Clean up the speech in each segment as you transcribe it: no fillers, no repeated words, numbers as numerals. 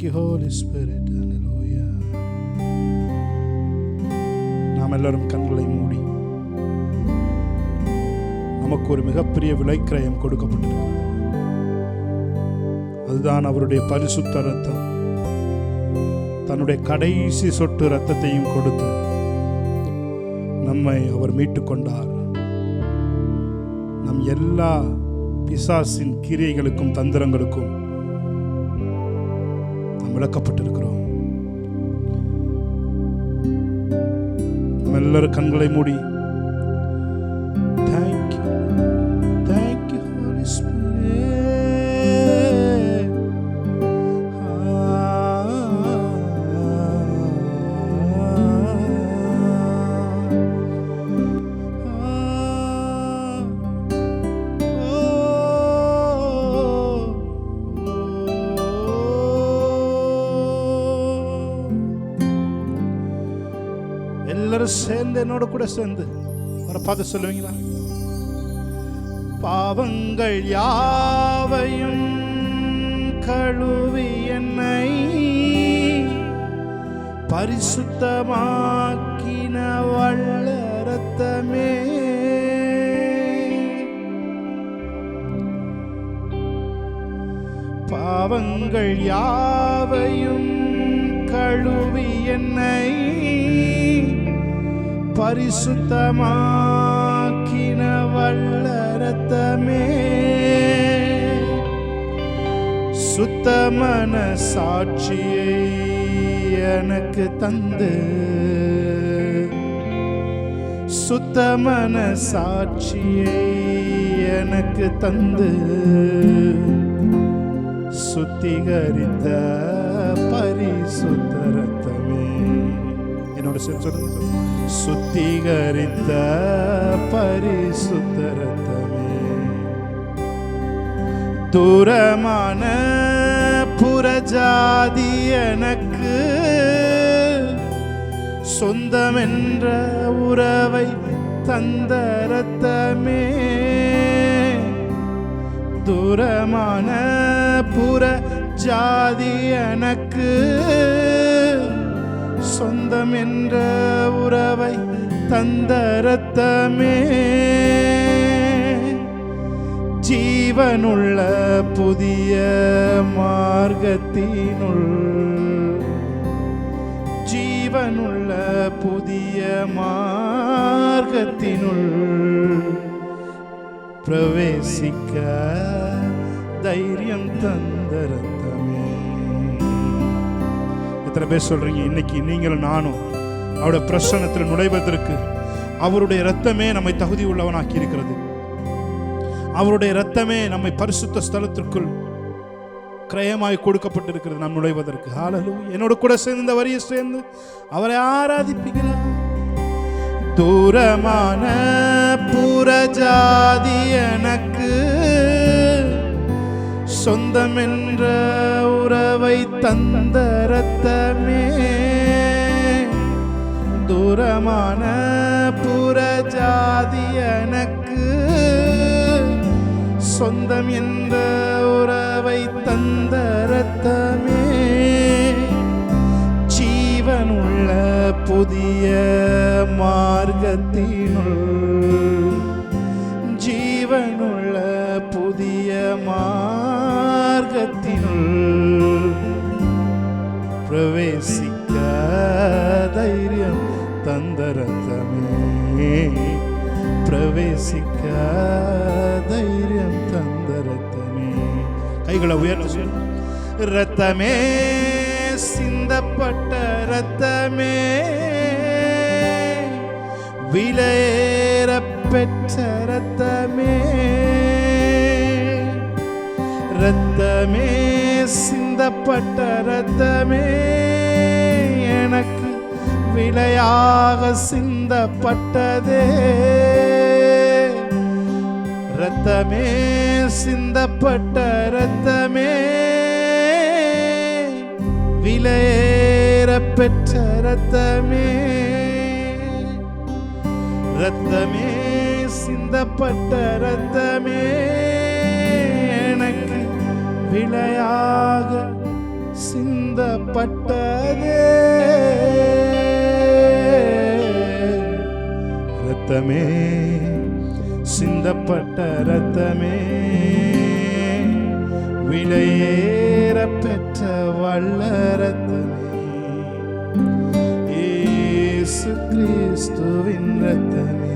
you Holy Spirit. Hallelujah. நாம் எல்லாரும் கண்களை மூடி, நமக்கு ஒரு மிகப்பெரிய விலைக்கிரயம் கொடுக்கப்பட்டிருக்கிறது. அதுதான் அவருடைய பரிசுத்த இரத்தம். தன்னுடைய கடைசி சொட்டு இரத்தத்தையும் கொடுத்து நம்மை அவர் மீட்டுக் கொண்டார். நம் எல்லா பிசாசின் கிரியைகளுக்கும் தந்திரங்களுக்கும் நாம் விளக்கப்பட்டிருக்கிறோம். நம்ம எல்லாரும் கண்களை மூடி, Thank you Holy Spirit. எல்லாரும் சேர்ந்து என்னோட கூட சேர்ந்து ஒரு பார்த்து சொல்லுவீங்களா? பாவங்கள் யாவையும் கழுவி என்னை பரிசுத்தமாக்கின வல்ல இரத்தமே, பாவங்கள் யாவையும் கழுவி என்னை பரிசுத்தமாக்கின வல்ல இரத்தமே, சுத்த மனசாட்சியை எனக்கு தந்து, சுத்த மனசாட்சியை எனக்கு தந்து சுத்திகரித்த பரிசுத்த இரத்தமே. என்னோட சொல்லுங்க, சுத்திகரித்த பரிசுத்த இரத்தமே, தூரமான புறஜாதி எனக்கு சொந்தமென்ற உறவை தந்த இரத்தமே, தூரமான புறஜாதி எனக்கு சொந்தம் என்ற உறவை தந்த இரத்தமே, ஜீவனுள்ள புதிய மார்க்கத்தினுள், ஜீவனுள்ள புதிய மார்க்கத்தினுள் பிரவேசிக்க தைரியம் தந்த இரத்தமே. எத்தனை பேர் சொல்றீங்க இன்னைக்கு நீங்களும் நானும் அவருடைய பிரசன்னத்தில் நுழைவதற்கு அவருடைய இரத்தமே நம்மை தகுதி உள்ளவனாக்கி இருக்கிறது. அவருடைய இரத்தமே நம்மை பரிசுத்த ஸ்தலத்திற்குள் கிரயமாய் கொடுக்கப்பட்டிருக்கிறது நாம் நுழைவதற்கு. ஹல்லேலூயா. என்னோட கூட சேர்ந்து இந்த வரியை சேர்ந்து அவரை ஆராதிப்பீங்களா? தூரமான புறஜாதி எனக்கு சொந்தம் என்ற உறவை தந்த இரத்தமே, தூரமான புறஜாதி எனக்கு சொந்தம் என்ற உறவை தந்த இரத்தமே, ஜீவனுள்ள புதிய மார்க்கத்தினுள், ஜீவனுள்ள புதிய மார்க்கத்தினுள் பிரவேசிக்க தைரியம் தந்த இரத்தமே, பிரவேசிக்க தைரியம் தந்த இரத்தமே. கைகளை உயர்த்தி, இரத்தமே சிந்தப்பட்ட இரத்தமே, விலையேற பெற்ற இரத்தமே, இரத்தமே சிந்தப்பட்ட இரத்தமே, எனக்கு விலையாக சிந்தப்பட்டதே, இரத்தமே சிந்தப்பட்ட இரத்தமே, விலையேற பெற்ற இரத்தமே, இரத்தமே சிந்தப்பட்ட இரத்தமே, எனக்கு விலையாக சிந்தப்பட்டதே இரத்தமே, சிந்தப்பட்ட இரத்தமே, விலையேற பெற்ற வல்ல இரத்தமே, இயேசு கிறிஸ்துவின் இரத்தமே,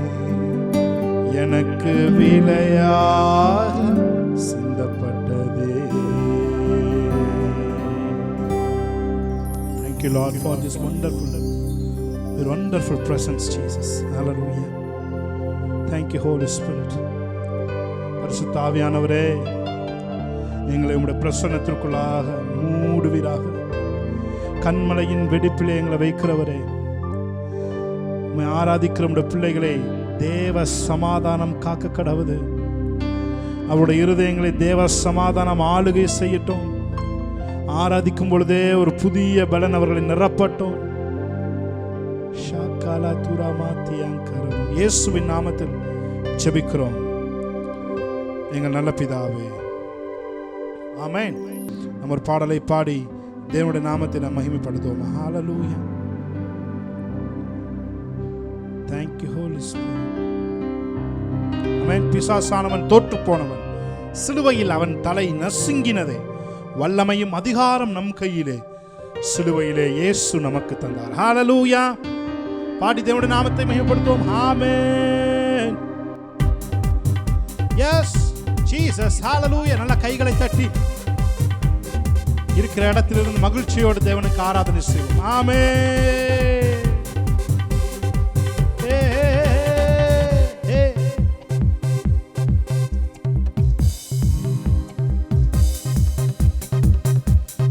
எனக்கு விலையாக சிந்தப்பட்டதே. Thank you, Lord, for this wonderful presence, Jesus. Hallelujah. Thank you, Holy Spirit. பரிசுத்த ஆவியானவரே, எங்களை உம்முடைய பிரசன்னத்திற்குள்ளாக மூடுவீராக. கண்மலையின் வெடிப்பிலே எங்களை வைக்கிறவரே, உம்மை ஆராதிக்கிற உம்முடைய பிள்ளைகளை தேவ சமாதானம் காக்க கடவுது. அவருடைய இருதயங்களை தேவ சமாதானம் ஆளுகை செய்யட்டும். ஆராதிக்கும் பொழுதே ஒரு புதிய பலன் அவர்களை நிரப்பட்டும். இயேசுவின் நாமத்தில் ஜெபிக்கிறோம் எங்கள் நல்ல பிதாவே, ஆமென். நம்ம ஒரு பாடலை பாடி தேவனுடைய நாமத்தை நாம் மகிமைப்படுத்துவோம். ஹல்லேலூயா. Thank you, Holy Spirit. ஆமென். பிசாசானவன் தோற்று போனவன், சிலுவையில் அவன் தலை நசுங்கினதே. வல்லமையும் அதிகாரம் நம் கையிலே, சிலுவையிலே இயேசு நமக்கு தந்தார். ஹல்லேலூயா. பாடி தேவனுடைய நாமத்தை மகிமைப்படுத்துவோம். ஆமென். Yes Jesus. ஹல்லேலூயா. நல்ல கைகளை தட்டி இருக்கிற இடத்திலிருந்து மகிழ்ச்சியோடு தேவனுக்கு ஆராதனை செய்வோம். ஆமென்.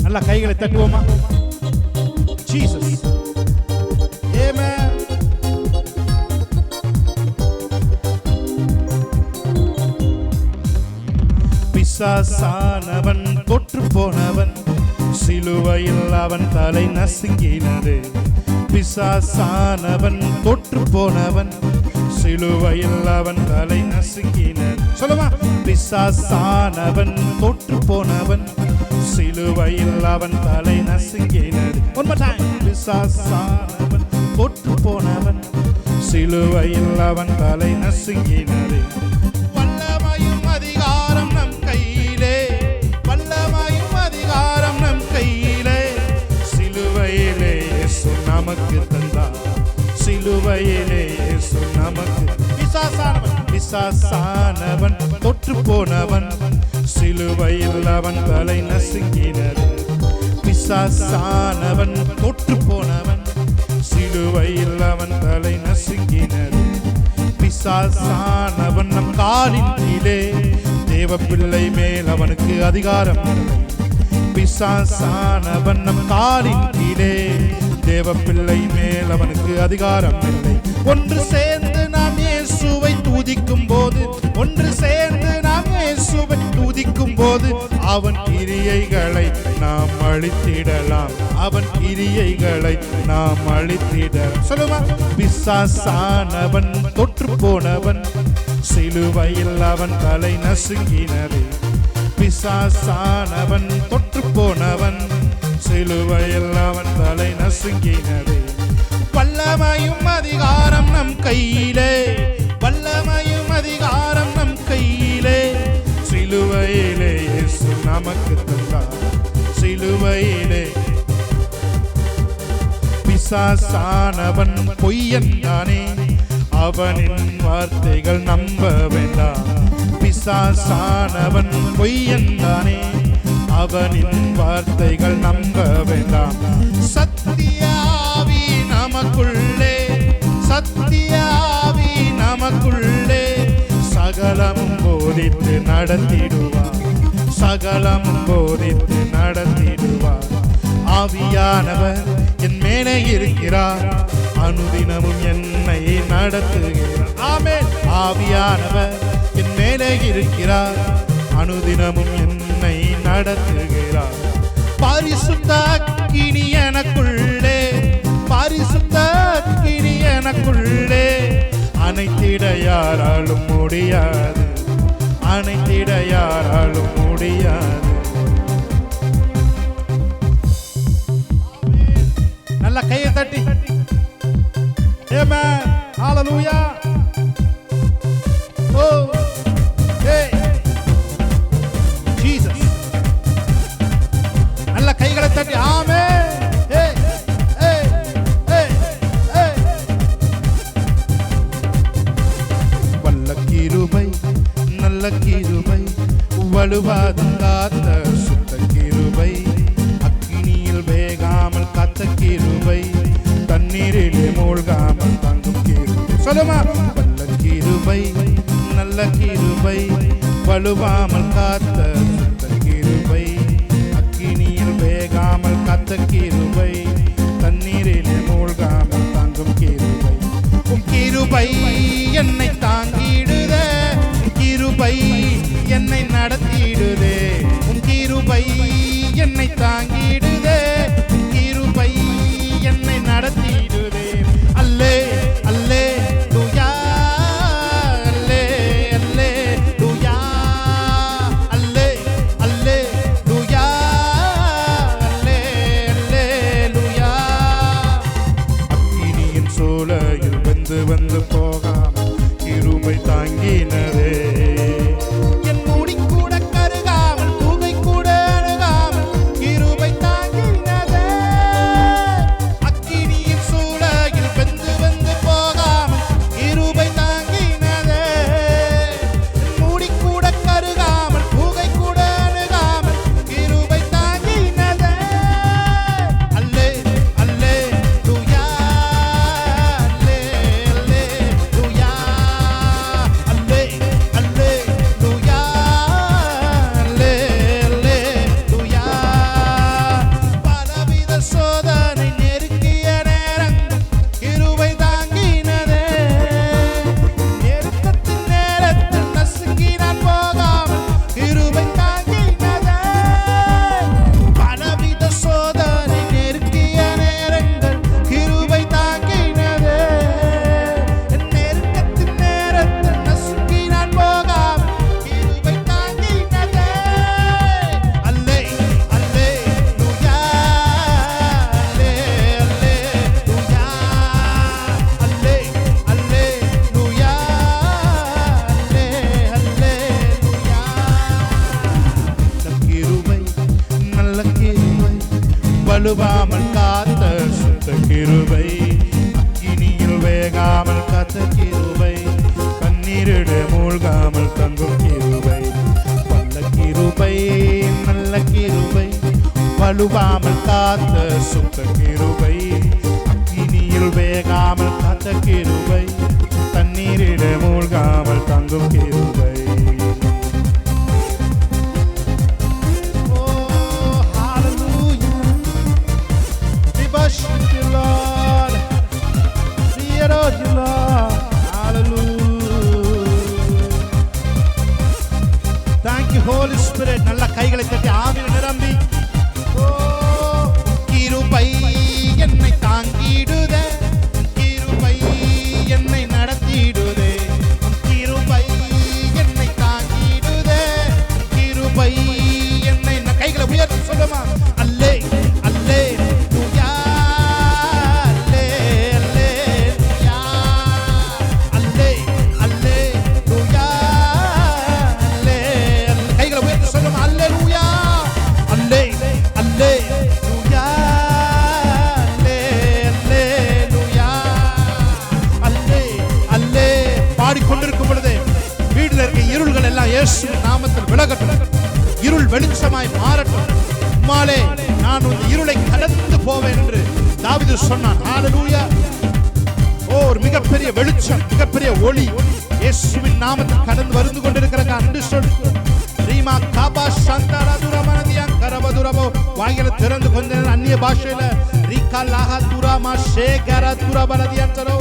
நல்ல கைகளை தட்டுவோமா? ஜீசஸ். ஆமென். பிசாசானவன் தொற்று போனவன், சிலுவையில் அவன் தலை நசுங்கினது. பிசாசானவன் தொற்று போனவன், சிலுவையில் அவன் தலை நசுங்கினது. சொல்லுமா? பிசாசானவன் தொற்று போனவன், சிலுவையில் அவன் தலை நசுங்கினது. One more time. பிசாசானவன் தொற்று போனவன், சிலுவையில் அவன் தலை நசுங்கினது. வல்லமையும் அதிகாரம் நம் கையிலே, வல்லமையும் அதிகாரம் நம் கையிலே, சிலுவையிலே இயேசு நமக்கு தந்தார். சிலுவையிலே இயேசு நமக்கு. பிசாசானவன் தொற்று போனவன், சிலுவையில் அவன் தலை நசுங்கினது. பிசாசானவன் தொற்று போனவன், சிலுவையில் அவன் தலை நசுங்கினது. பிசாசானவன் நம் காலின் கீழே, தேவ பிள்ளை மேல் அவனுக்கு அதிகாரம் இல்லை. பிசாசானவன் நம் காலின் கீழே, தேவ பிள்ளை மேல் அவனுக்கு அதிகாரம் இல்லை. ஒன்று சேர்ந்து நாம் இயேசுவை துதிக்கும் போது, ஒன்று சேர்ந்து நாம் இயேசுவை துதிக்கும் போது, அவன் கிரியைகளை நாம் அழித்திடலாம். அவன் கிரியைகளை நாம் அழித்திடலாம். சொல்லுமா? பிசாசானவன் தொற்று போனவன், சிலுவையில் அவன் தலை நசுங்கினது. பிசாசானவன் தொற்று போனவன், சிலுவையில் அவன் தலை நசுங்கினது. வல்லமையும் அதிகாரம் நம் கையிலே, வல்லமையும் அதிகாரம் நம் கையிலே, சிலுவையிலே இயேசு நமக்கு தந்தார். சிலுவையிலே. பிசாசானவன் பொய்யன் தானே, அவனின் வார்த்தைகள் நம்ப வேண்டாம். பிசாசானவன் பொய்யன் தானே, அவனின் வார்த்தைகள் நம்ப வேண்டாம். சத்தியாவி நமக்குள்ளே, சத்தியாவி நமக்குள்ளே, சகலமும் போதித்து நடத்திடுவார். சகலமும் போதித்து நடத்திடுவார். ஆவியானவர் என் மேலே இருக்கிறார், அனுதினமும் என்னை நடத்துகிறார். ஆமென். ஆவியானவர் என் மேலே இருக்கிறார், அனுதினமும் என்னை நடத்துகிறார். பரிசுத்த அக்கினி எனக்குள்ளே, பரிசுத்த அக்கினி எனக்குள்ளே, அணைத்திட யாராலும் முடியாது, அணைத்திட யாராலும் முடியாது. நல்ல கையை தட்டி ஆமென் ஹalleluya. ஓ hey Jesus. நல்ல கைகளை தட்டி ஆமென். hey hey hey hey. வல்ல கிருபை நல்ல கிருபை வலுவாதாத சுத்த கிருபை அக்கினியில் வேகாமல் காத்த கிருபை தண்ணீரிலே மூழ்காமல் தங்கும் கிருபை. சொல்லுமா வல்ல கிருபை நல்ல கிருபை வலுவாமல் காத்த சுத்த கிருபை அக்கினியில் வேகாமல் காத்த கிருபை தண்ணீரிலே மூழ்காமல் தங்கும் கிருபை. உம் கிருபை என்னை தாங்கிடுதே, கிருபை என்னை நடத்திடுதே, உம் கிருபை என்னை தாங்கிடுதே, கிருபை என்னை நடத்திடுதே. அல்லே அல்லே லூயா அல்லே அல்லே லூயா அல்லே அல்லே லூயா அல்லே அல்லே லூயா. அக்கினியின் சூளையில் வந்து வந்து போகாமல் கிருபை தாங்கினதே, என் முடி கூட கருகாமல் புகை கூட அணுகாமல் கிருபை தாங்கினதே. அக்கினியின் சூளையில் வந்து வந்து போகாமல் கிருபை தாங்கினதே, என் முடி கூட கருகாமல் புகை கூட அணுகாமல் கிருபை தாங்கினதே. அல்லே அல்லே லூயா அல்லே அல்லே லூயா அல்லே அல்லே லூயா அல்லே அல்லே லூயா. பலவித சோதனை நெருக்கிய நேரங்கள் கிருபை தாங்கினதே, நெருக்கத்தின் நேரத்தில் நசுங்கி நான் போகாமல் கிருபை தாங்கினதே. பலவித சோதனை நெருக்கிய நேரங்கள் கிருபை தாங்கினதே, நெருக்கத்தின் நேரத்தில் நசுங்கி நான் போகாமல் கிருபை தாங்கினதே. அல்லே அல்லே லூயா அல்லே அல்லே லூயா அல்லே அல்லே லூயா அல்லே அல்லே லூயா. கிருபை நல்ல கிருபை வலுவாமல் காத்த சுத்த கிருபை அக்கினியில் வேகாமல் காத்த கிருபை தண்ணீரிலே மூழ்காமல் தங்கும் கிருபை. வல்ல கிருபை நல்ல கிருபை வலுவாமல் காத்த சுத்த கிருபை அக்கினியில் வேகாமல் காத்த கிருபை தண்ணீரிலே மூழ்காமல் தங்கும் கிருபை. Oh, hallelujah. We worship you, Lord. We adore you, Lord. Hallelujah. Thank you, Holy Spirit. நல்ல கைகளை தட்டி ஆவியில் நிரம்பி. Oh, கிருபை என்னை தாங்கிடுதே, கிருபை என்னை நடத்திடுதே, கிருபை என்னை தாங்கிடுதே, கிருபை என்னை கைகளை உயர்த்தி சொல்லுமா அல்லே அல்லே லூயா அல்லே அல்லே லூயா அல்லே அல்லே லூயா அல்லே. கைகளை உயர்த்தி சொல்லுமா அல்லேலூயா அல்லே அல்லே லூயா அல்லே அல்லே லூயா அல்லே அல்லே. பாடிக்கொண்டிருக்கும் பொழுது வீட்டில் இருக்க இருள்கள் எல்லாம் இயேசு நாமத்தில் விலகட்டும், இருள் வெளிச்சமாய் மாறட்டும். உம்மாலே நான் இந்த இருளை கடந்து போவேன் என்று தாவீது சொன்னான். ஹalleluya. ஓ ஒரு மிகப்பெரிய வெளிச்சம், மிகப்பெரிய ஒளி இயேசுவின் நாமத்தில் கடந்து வந்து கொண்டிருக்கிறாங்க. அன்று சொல் ரீமா காபா சந்தரா துரமனதியா கரபதுரபோ. வாயில திறந்து கொஞ்ச நேரம் அந்நிய பாஷையில ரீகா லாஹா துராமா ஷேகரா துரபலதியான்சரோ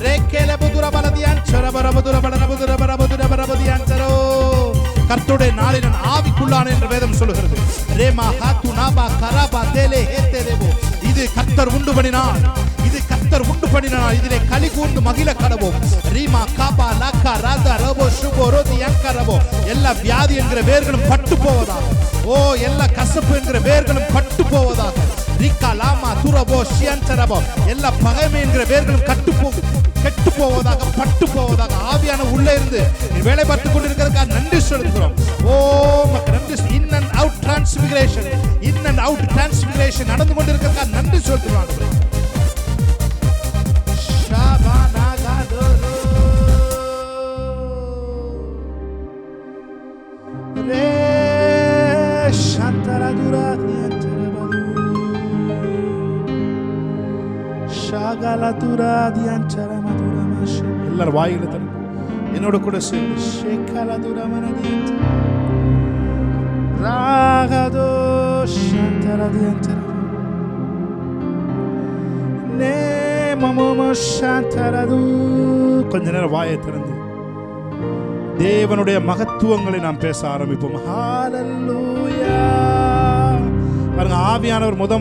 ரேகேல புதுரபலதியான்சர பரபதுரபலபதுரபரபதுரபரபதியான்சரோ. கர்த்தருடைய நாளில் நான் ஆவிக்குள்ளானேன் என்று வேதம் சொல்கிறது. ரேமா ஹாத்து நாபா கராபா தேலே ஹேத்தேரேபோ. இது கர்த்தர் உண்டு பண்ணினார், இது கர்த்தர் உண்டு பண்ணினார், இதிலே களி கூர்ந்து மகிழ கடவோம். ரீமா காபா லாக்கா ராதா ரபோ சுபோ ரோதி யங்கரபோ. எல்லா வியாதி என்கிற வேர்களும் பட்டு போவதாக. ஓ எல்லா கசப்பு என்கிற வேர்களும் பட்டு போவதாக. ரிக்கலாமா துரபோ ஷியன்தரபோ எல்லா பகைமை என்கிற வேர்களும் கெட்டு போவதாக பட்டு போவதாக ஆவியான உள்ளே இருந்து வேலை பார்த்துக் கொண்டிருக்கிறதுக்காக நன்றி சொல்கிறோம். ஓ மக்கள் நன்றி. இன் அண்ட் அவுட் டிரான்ஸ்பிகரேஷன் நடந்து கொண்டிருக்கிறதுக்காக நன்றி சொல்கிறோம். எல்லாரும் வாயில தரும் என்னோட கூட சேர்ந்து கொஞ்ச நேரம் வாயை திறந்து தேவனுடைய மகத்துவங்களை நாம் பேச ஆரம்பிப்போம். ஹல்லேலூயா. பாருங்க, ஆவியானவர் முத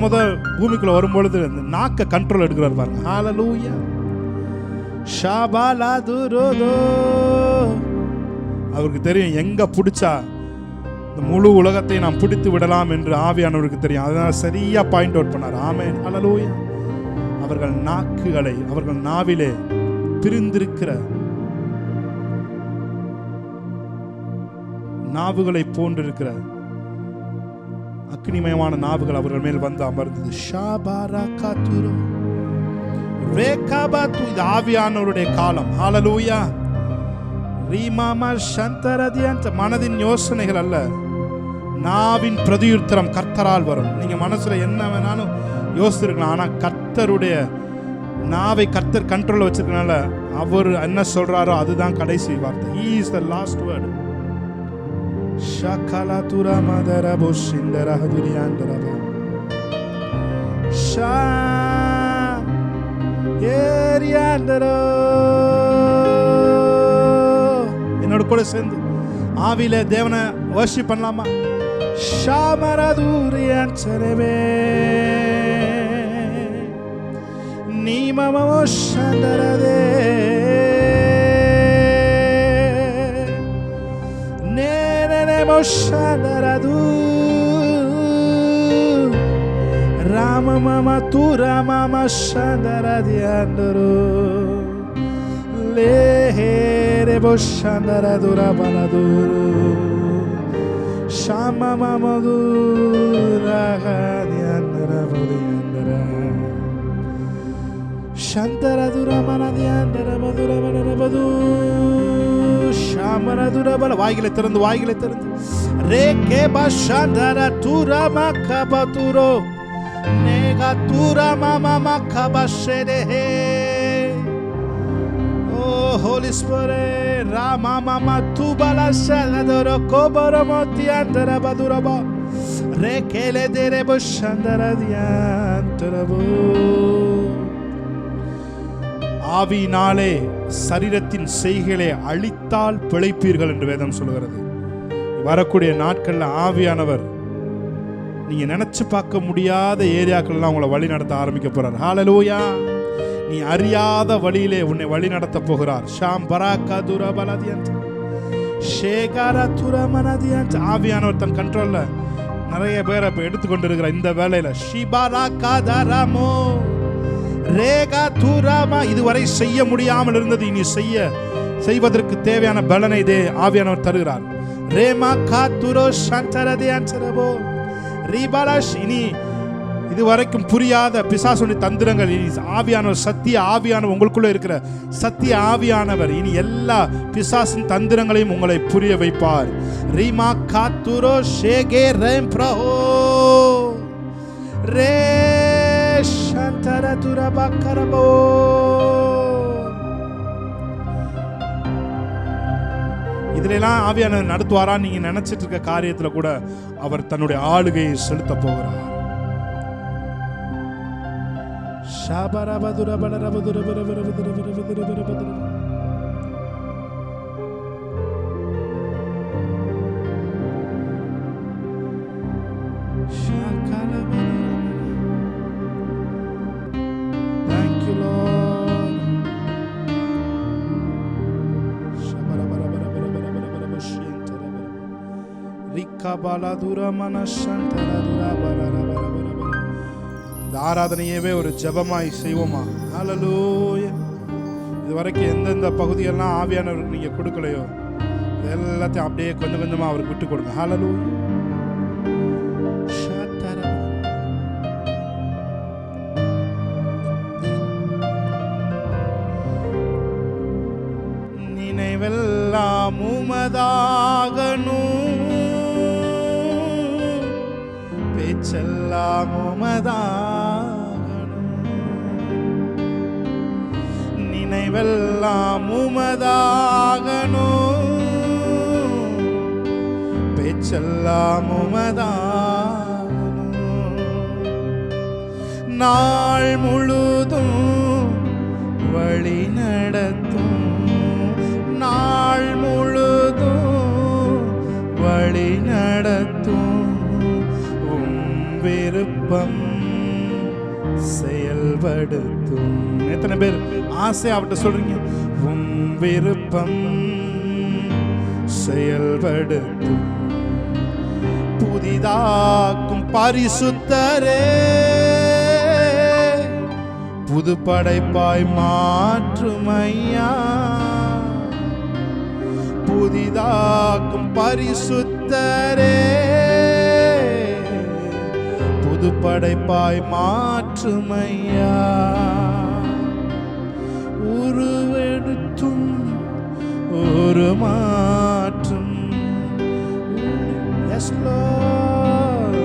பூமிக்குள்ள வரும்பொழுது நாக்க கண்ட்ரோல் எடுக்கிறார் பாருங்க. ஹல்லேலூயா. ஷாபாலாதுரோதோ. அவருக்கு தெரியும் எங்க பிடிச்சா இந்த முழு உலகத்தை நாம் பிடித்து விடலாம் என்று ஆவியானவருக்கு தெரியும். அதனால சரியா பாயிண்ட் அவுட் பண்ணார். ஆமென். ஹல்லேலூயா. அவர்கள் நாக்குகளை, அவர்கள் நாவிலே பிரிந்திருக்கிற நாவுகளை போன்றிருக்கிற அக்னிமயமான நாவுகள் அவர்கள் மேல் வந்து அமர்ந்தது. ஷாபாராகாதுரோ ரேகாபாத்து. இது ஆவியானவருடைய காலம். ஹல்லேலூயா. ரீமாமா சந்தரதியன்த. மனதின் யோசனைகள் அல்ல, நாவின் பிரதியுத்தரம் கர்த்தரால் வரும். நீங்க மனசுல என்ன வேணாலும் யோசிச்சிருக்கலாம், ஆனா கர்த்தருடைய நாவை கர்த்தர் கண்ட்ரோல் வச்சிருக்கனால அவர் என்ன சொல்றாரோ அதுதான் கடைசி வார்த்தை. He is the last word. ஷகலதுரா மதரபோ சிந்தரஹதுரியாந்தரபா Shah ஏரியாந்தரோ. என்னோட கூட சேர்ந்து ஆவியில தேவனை வர்ஷிப் பண்ணலாமா? ஷாமரதுரியாந்தரபே நீமமோ சந்தரதே Shandaradu Rama mama tu Rama Shandaradianduru Lehere bo Shandaradu Rabaladuru Shama mama du Ragadiandara Vodiandara Shandaradu Ramanadiandara Madura Madura ஷாமரதுரபல. வாய்களை திறந்து ரேகே பஷந்தர துரமா கபதுரோ நேகா துரமா மாமா கபஷெதே. ஓ ஹோலி ஸ்பிரிட் ராமா மாமா துபல ஷலதரோ கோபரமோதி அந்தர பதுரபா ரேகேலே தேரே பஷந்தர தியாந்தரபோ. ஆவியினாலே சரீரத்தின் செய்களை அழித்தால் பிழைப்பீர்கள் என்று வேதம் சொல்கிறது. வரக்கூடிய நாட்கள்ல ஆவியானவர் நீங்க நினைச்சு பார்க்க முடியாத ஏரியாக்கள்லாம் உங்களை வழி நடத்த ஆரம்பிக்க போறார். ஹல்லேலூயா. நீ அறியாத வழியிலே உன்னை வழி நடத்த போகிறார். ஷாம் பராகதுரா பலதியன்ட் ஷேகாரா துரமனதியன்ட். ஆவியானவர் தன் கண்ட்ரோல்ல நிறைய பேரை இப்ப எடுத்துக்கொண்டிருக்கிற இந்த வேலையில ஷிபாராகாதரமோ ரேகா துராமா. இதுவரை செய்ய முடியாமல் இருந்தது இனி செய்வதற்கு தேவையான பலனை இதே ஆவியானவர் தருகிறார். ரேமா காத்துரோ சந்தரதே அன்சரபோ ரீபாலாஷ். இனி இதுவரைக்கும் புரியாத பிசாசுடைய தந்திரங்கள் இனி ஆவியானவர், சத்திய ஆவியானவர், உங்களுக்குள்ள இருக்கிற சத்திய ஆவியானவர் இனி எல்லா பிசாசின் தந்திரங்களையும் உங்களை புரிய வைப்பார். ரீமா காத்துரோ ஷேகே ரேம் பிரஹோ ரே ஷந்தரதுர பக்கரபோ. இதுலாம் ஆவியானவர் நடத்துவாரா? நீங்க நினைச்சிட்டு இருக்க காரியத்துல கூட அவர் தன்னுடைய ஆளுகையை செலுத்த போகிறார். இந்த ஆராதனையவே ஒரு ஜெபமாய் செய்வோமா? ஹல்லேலூயா. இதுவரைக்கும் எந்தெந்த பகுதியெல்லாம் ஆவியானவருக்கு நீங்க கொடுக்கலையோ எல்லாத்தையும் அப்படியே கொஞ்சம் கொஞ்சமா அவருக்கு விட்டு கொடுங்க. ஹல்லேலூயா. நினைவெல்லாம் உமதாகணும், பேச்செல்லாம் உமதாகணும். நினைவெல்லாம் உமதாகணும், பேச்செல்லாம் உமதாகணும். நாள் முழுதும் வழி நடத்தும், நாள் முழுதும் வழி நடத்தும். விருப்பம் செயல்படுத்தும். எத்தனை பேர் ஆசை அவட்ட சொல்றீங்க? உம் விருப்பம் செயல்படுத்தும். புதிதாக்கும் பரிசுத்தரே, புது படைப்பாய் மாற்றும் ஐயா. புதிதாக்கும் பரிசுத்தரே, புது படைப்பாய் மாற்றும் ஐயா. உருவெடுத்தும் ஒரு மாற்றும், எஸ் லார்ட்,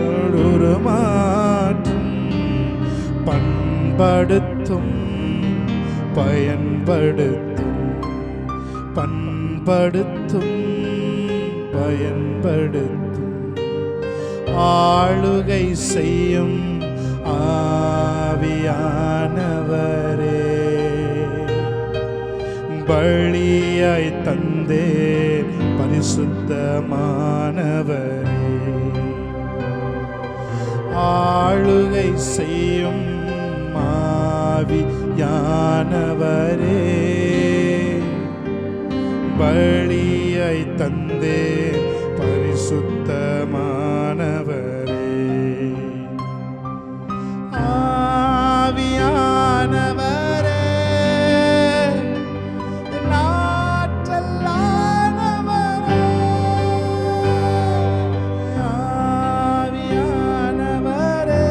ஒரு மாற்றும். பண்படுத்தும் பயன்படுத்தும், பண்படுத்தும் பயன்படுத்தும். ஆளுகை செய்யும் ஆவியானவரே, பலியாய் தந்தே பரிசுத்தமானவரே. ஆளுகை செய்யும் ஆவியானவரே, பலியாய் தந்தே பரிசுத்தமானவரே. ஆவியானவரே, நாற்றலானவரே. ஆவியானவரே,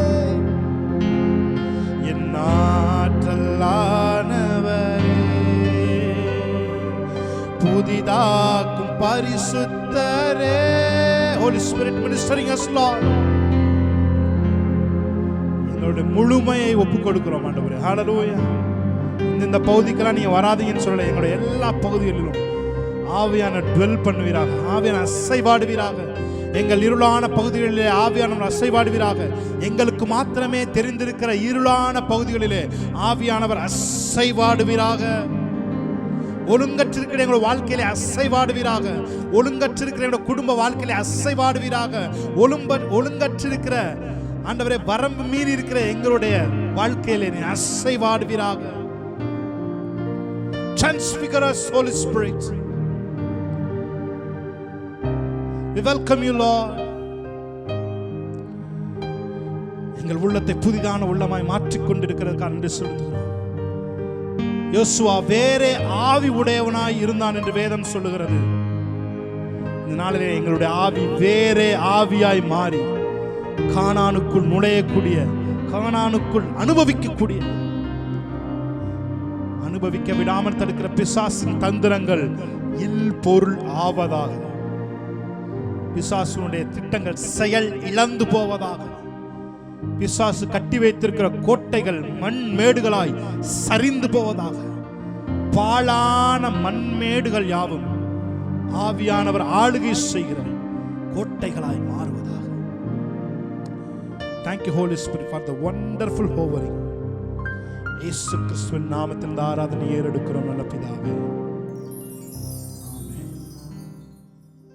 என் நாற்றலானவரே. புதிதாக்கும் பரிசுத்தரே. Holy Spirit ministering us, Lord. எங்களுடைய முழுமையை ஒப்புக் கொடுக்கிறோம் ஆண்டவரே. ஹல்லேலூயா. இந்த பகுதிக்கெல்லாம் நீங்க வராதீங்கன்னு சொல்லல, எங்களுடைய எல்லா பகுதிகளிலும் ஆவியான ட்வெல் பண்ணுவீராக, ஆவியான அசைவாடுவீராக. எங்கள் இருளான பகுதிகளிலே ஆவியானவர் அசைவாடுவீராக. எங்களுக்கு மாத்திரமே தெரிந்திருக்கிற இருளான பகுதிகளிலே ஆவியானவர் அசைவாடுவீராக. ஒழுங்கற்றிருக்கிற எங்களுடைய வாழ்க்கையிலே அசைவாடுவீராக. ஒழுங்கற்றிருக்கிற எங்களுடைய குடும்ப வாழ்க்கையிலே அசைவாடுவீராக. ஒழுங்கற்றிருக்கிற ஆண்டவரே வரம்பு மீறி இருக்கிற எங்களுடைய வாழ்க்கையிலே நீ அசைவாடுவீராக. Transfigure us, Holy Spirit. We welcome you, Lord. எங்கள் உள்ளத்தை புதிதான உள்ளமாய் மாற்றிக் கொண்டிருக்கிறதுக்கு நன்றி செலுத்துகிறோம். யோசுவா வேறே ஆவி உடையவனாய் இருந்தான் என்று வேதம் சொல்லுகிறது. இந்த நாளிலே எங்களுடைய ஆவி வேறே ஆவியாய் மாறி கானானுக்குள் நுழையக்கூடிய, கானானுக்குள் அனுபவிக்கக்கூடிய, அனுபவிக்க விடாமல் தடுக்கிற பிசாசின் தந்திரங்கள் இல் பொருள் ஆவதாக. பிசாசுடைய திட்டங்கள் செயல் இழந்து போவதாக. பிசாசு கட்டி வைத்திருக்கிற கோட்டைகள் மண்மேடுகளாய் சரிந்து போவதாக. பாழான மண்மேடுகள் யாவும் ஆவியானவர் ஆளுகை செய்கிற கோட்டைகளாய் மாறுவதாக. Thank you, Holy Spirit, for the wonderful hovering. இயேசு கிறிஸ்துவின் நாமத்தில் ஆராதனை ஏறெடுக்கிறோம் நல்ல பிதாவே.